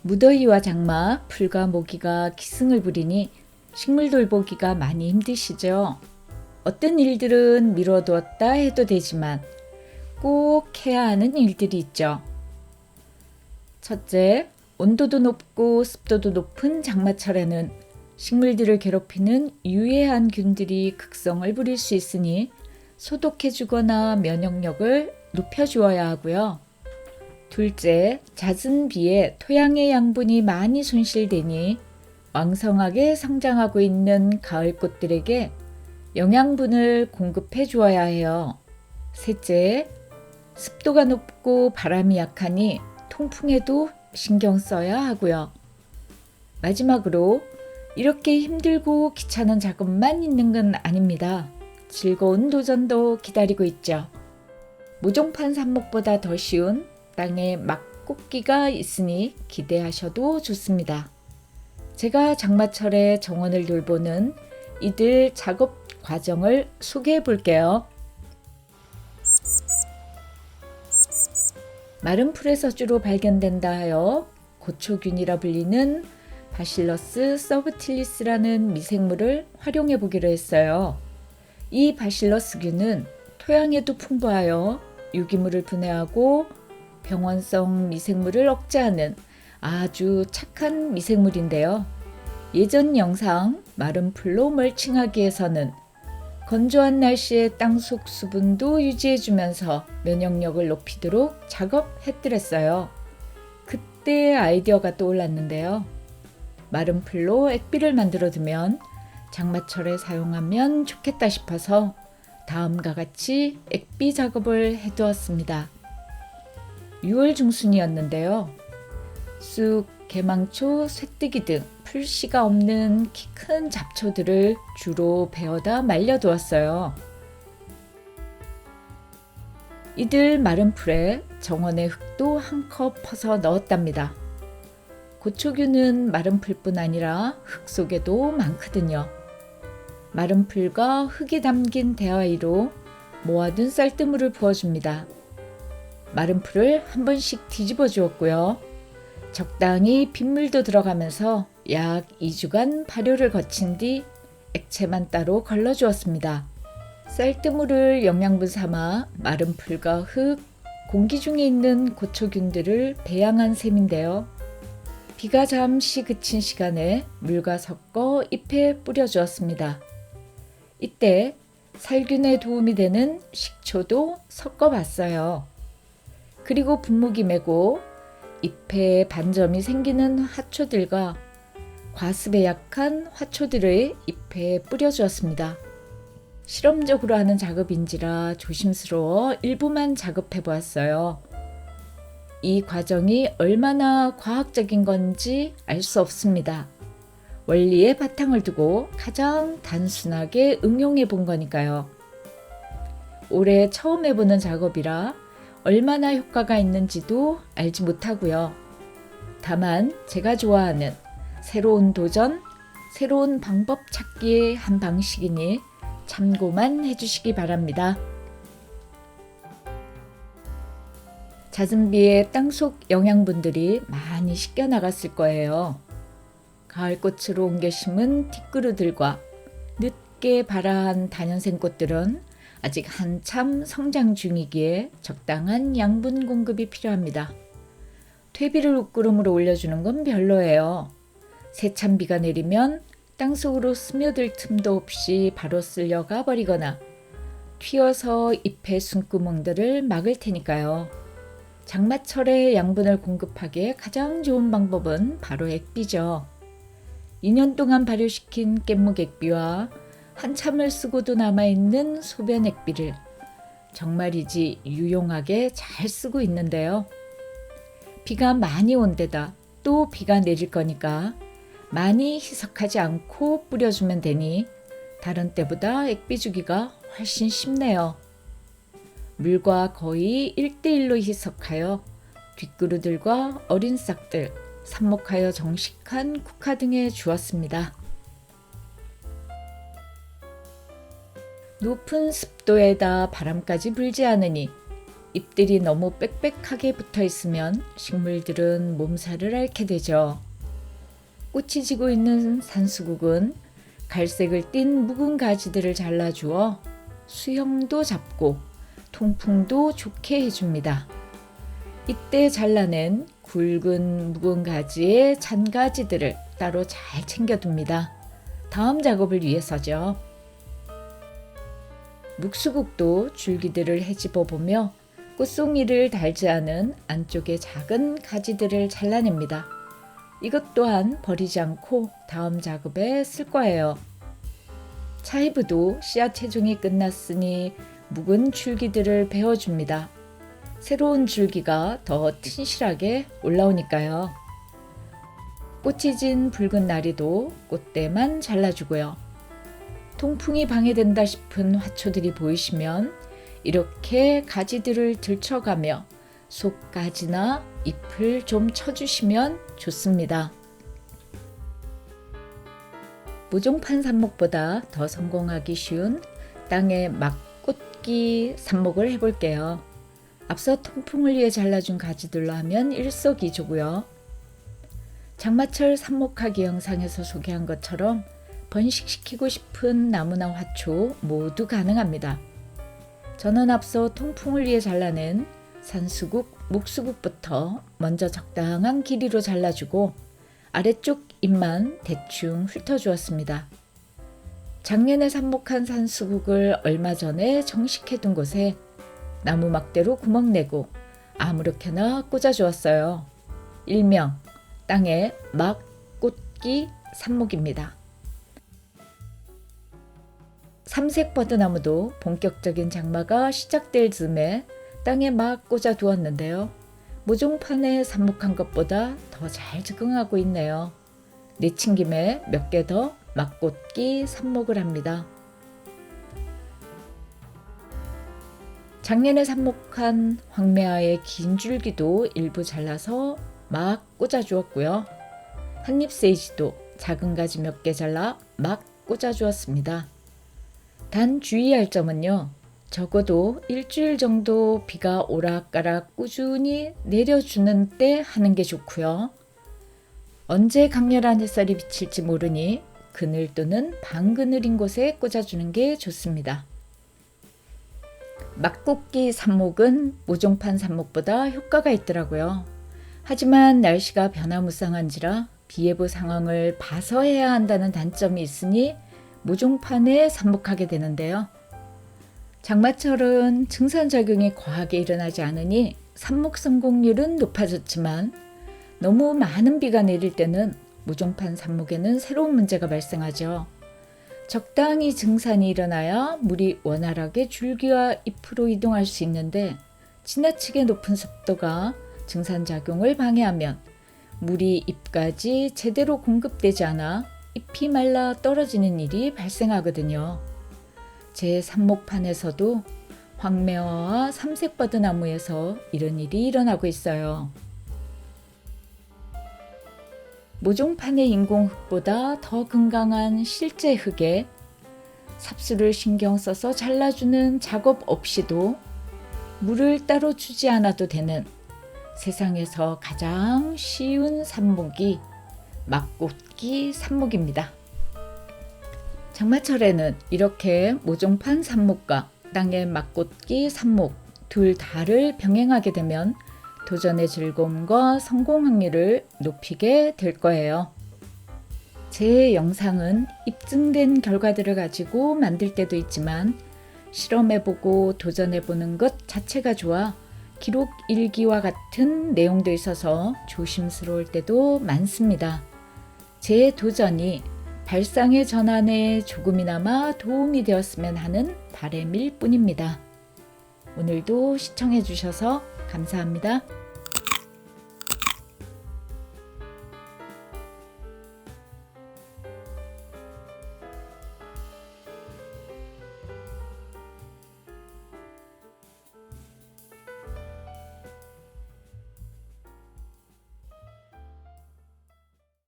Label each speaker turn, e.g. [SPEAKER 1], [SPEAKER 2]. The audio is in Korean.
[SPEAKER 1] 무더위와 장마, 풀과 모기가 기승을 부리니 식물 돌보기가 많이 힘드시죠? 어떤 일들은 미뤄두었다 해도 되지만 꼭 해야 하는 일들이 있죠. 첫째, 온도도 높고 습도도 높은 장마철에는 식물들을 괴롭히는 유해한 균들이 극성을 부릴 수 있으니 소독해주거나 면역력을 높여주어야 하고요. 둘째, 잦은 비에 토양의 양분이 많이 손실되니 왕성하게 성장하고 있는 가을꽃들에게 영양분을 공급해 주어야 해요. 셋째, 습도가 높고 바람이 약하니 통풍에도 신경 써야 하고요. 마지막으로 이렇게 힘들고 귀찮은 작업만 있는 건 아닙니다. 즐거운 도전도 기다리고 있죠. 모종판 삽목보다 더 쉬운 땅에 막꽃기가 있으니 기대하셔도 좋습니다. 제가 장마철에 정원을 돌보는 이들 작업 과정을 소개해 볼게요. 마른 풀에서 주로 발견된다 하여 고초균이라 불리는 바실러스 서브틸리스라는 미생물을 활용해 보기로 했어요. 이 바실러스균은 토양에도 풍부하여 유기물을 분해하고 병원성 미생물을 억제하는 아주 착한 미생물인데요. 예전 영상 마른 풀로 멀칭하기 위해서는 건조한 날씨에 땅속 수분도 유지해주면서 면역력을 높이도록 작업했더랬어요. 그때 아이디어가 떠올랐는데요. 마른 풀로 액비를 만들어두면 장마철에 사용하면 좋겠다 싶어서 다음과 같이 액비 작업을 해두었습니다. 6월 중순이었는데요. 쑥, 개망초, 쇠뜨기 등 풀씨가 없는 키 큰 잡초들을 주로 베어다 말려두었어요. 이들 마른 풀에 정원의 흙도 한 컵 퍼서 넣었답니다. 고초균은 마른 풀뿐 아니라 흙 속에도 많거든요. 마른 풀과 흙이 담긴 대화이로 모아둔 쌀뜨물을 부어줍니다. 마른 풀을 한 번씩 뒤집어 주었고요. 적당히 빗물도 들어가면서 약 2주간 발효를 거친 뒤 액체만 따로 걸러 주었습니다. 쌀뜨물을 영양분 삼아 마른 풀과 흙, 공기 중에 있는 고초균들을 배양한 셈인데요. 비가 잠시 그친 시간에 물과 섞어 잎에 뿌려 주었습니다. 이때 살균에 도움이 되는 식초도 섞어 봤어요. 그리고 분무기 메고 잎에 반점이 생기는 화초들과 과습에 약한 화초들을 잎에 뿌려주었습니다. 실험적으로 하는 작업인지라 조심스러워 일부만 작업해 보았어요. 이 과정이 얼마나 과학적인 건지 알 수 없습니다. 원리에 바탕을 두고 가장 단순하게 응용해 본 거니까요. 올해 처음 해보는 작업이라 얼마나 효과가 있는지도 알지 못하고요. 다만 제가 좋아하는 새로운 도전, 새로운 방법 찾기의 한 방식이니 참고만 해주시기 바랍니다. 잦은 비에 땅속 영양분들이 많이 씻겨 나갔을 거예요. 가을꽃으로 옮겨 심은 티꾸루들과 늦게 발아한 다년생꽃들은 아직 한참 성장 중이기에 적당한 양분 공급이 필요합니다. 퇴비를 옷구름으로 올려주는 건 별로예요. 세찬 비가 내리면 땅속으로 스며들 틈도 없이 바로 쓸려가 버리거나 튀어서 잎의 숨구멍들을 막을 테니까요. 장마철에 양분을 공급하기에 가장 좋은 방법은 바로 액비죠. 2년 동안 발효시킨 깻묵 액비와 한참을 쓰고도 남아있는 소변 액비를 정말이지 유용하게 잘 쓰고 있는데요. 비가 많이 온 데다 또 비가 내릴 거니까 많이 희석하지 않고 뿌려주면 되니 다른 때보다 액비 주기가 훨씬 쉽네요. 물과 거의 1:1로 희석하여 뒷그루들과 어린 싹들, 삽목하여 정식한 국화 등에 주었습니다. 높은 습도에다 바람까지 불지 않으니 잎들이 너무 빽빽하게 붙어 있으면 식물들은 몸살을 앓게 되죠. 꽃이 지고 있는 산수국은 갈색을 띤 묵은 가지들을 잘라주어 수형도 잡고 통풍도 좋게 해줍니다. 이때 잘라낸 굵은 묵은 가지의 잔가지들을 따로 잘 챙겨둡니다. 다음 작업을 위해서죠. 묵수국도 줄기들을 헤집어 보며 꽃송이를 달지 않은 안쪽의 작은 가지들을 잘라냅니다. 이것 또한 버리지 않고 다음 작업에 쓸 거예요. 차이브도 씨앗 체종이 끝났으니 묵은 줄기들을 베어줍니다. 새로운 줄기가 더 튼실하게 올라오니까요. 꽃이 진 붉은 나리도 꽃대만 잘라주고요. 통풍이 방해된다 싶은 화초들이 보이시면 이렇게 가지들을 들쳐가며 속가지나 잎을 좀 쳐주시면 좋습니다. 모종판 삽목보다 더 성공하기 쉬운 땅에 막 꽂기 삽목을 해볼게요. 앞서 통풍을 위해 잘라준 가지들로 하면 일석이조고요. 장마철 삽목하기 영상에서 소개한 것처럼 번식시키고 싶은 나무나 화초 모두 가능합니다. 저는 앞서 통풍을 위해 잘라낸 산수국, 묵수국부터 먼저 적당한 길이로 잘라주고 아래쪽 잎만 대충 훑어주었습니다. 작년에 삽목한 산수국을 얼마 전에 정식해둔 곳에 나무 막대로 구멍 내고 아무렇게나 꽂아주었어요. 일명 땅에 막 꽂기 삽목입니다. 삼색 버드나무도 본격적인 장마가 시작될 즈음에 땅에 막 꽂아 두었는데요. 모종판에 삽목한 것보다 더 잘 적응하고 있네요. 내친 김에 몇 개 더 막 꽂기 삽목을 합니다. 작년에 삽목한 황매화의 긴 줄기도 일부 잘라서 막 꽂아 주었고요. 한잎세이지도 작은 가지 몇 개 잘라 막 꽂아 주었습니다. 단 주의할 점은요. 적어도 일주일 정도 비가 오락가락 꾸준히 내려주는 때 하는 게 좋고요. 언제 강렬한 햇살이 비칠지 모르니 그늘 또는 반그늘인 곳에 꽂아주는 게 좋습니다. 막꽂기 삽목은 모종판 삽목보다 효과가 있더라고요. 하지만 날씨가 변화무쌍한지라 비예보 상황을 봐서 해야 한다는 단점이 있으니 모종판에 삽목하게 되는데요. 장마철은 증산작용이 과하게 일어나지 않으니 삽목 성공률은 높아졌지만 너무 많은 비가 내릴 때는 모종판 삽목에는 새로운 문제가 발생하죠. 적당히 증산이 일어나야 물이 원활하게 줄기와 잎으로 이동할 수 있는데 지나치게 높은 습도가 증산작용을 방해하면 물이 잎까지 제대로 공급되지 않아 잎이 말라 떨어지는 일이 발생하거든요. 제 삽목판에서도 황매화와 삼색버드나무에서 이런 일이 일어나고 있어요. 모종판의 인공흙보다 더 건강한 실제 흙에 삽수를 신경 써서 잘라주는 작업 없이도 물을 따로 주지 않아도 되는 세상에서 가장 쉬운 삽목이 막꽂기 삽목입니다. 장마철에는 이렇게 모종판 삽목과 땅에 막꽂기 삽목 둘 다를 병행하게 되면 도전의 즐거움과 성공 확률을 높이게 될 거예요. 제 영상은 입증된 결과들을 가지고 만들 때도 있지만 실험해보고 도전해보는 것 자체가 좋아 기록 일기와 같은 내용도 있어서 조심스러울 때도 많습니다. 제 도전이 발상의 전환에 조금이나마 도움이 되었으면 하는 바람일 뿐입니다. 오늘도 시청해 주셔서 감사합니다.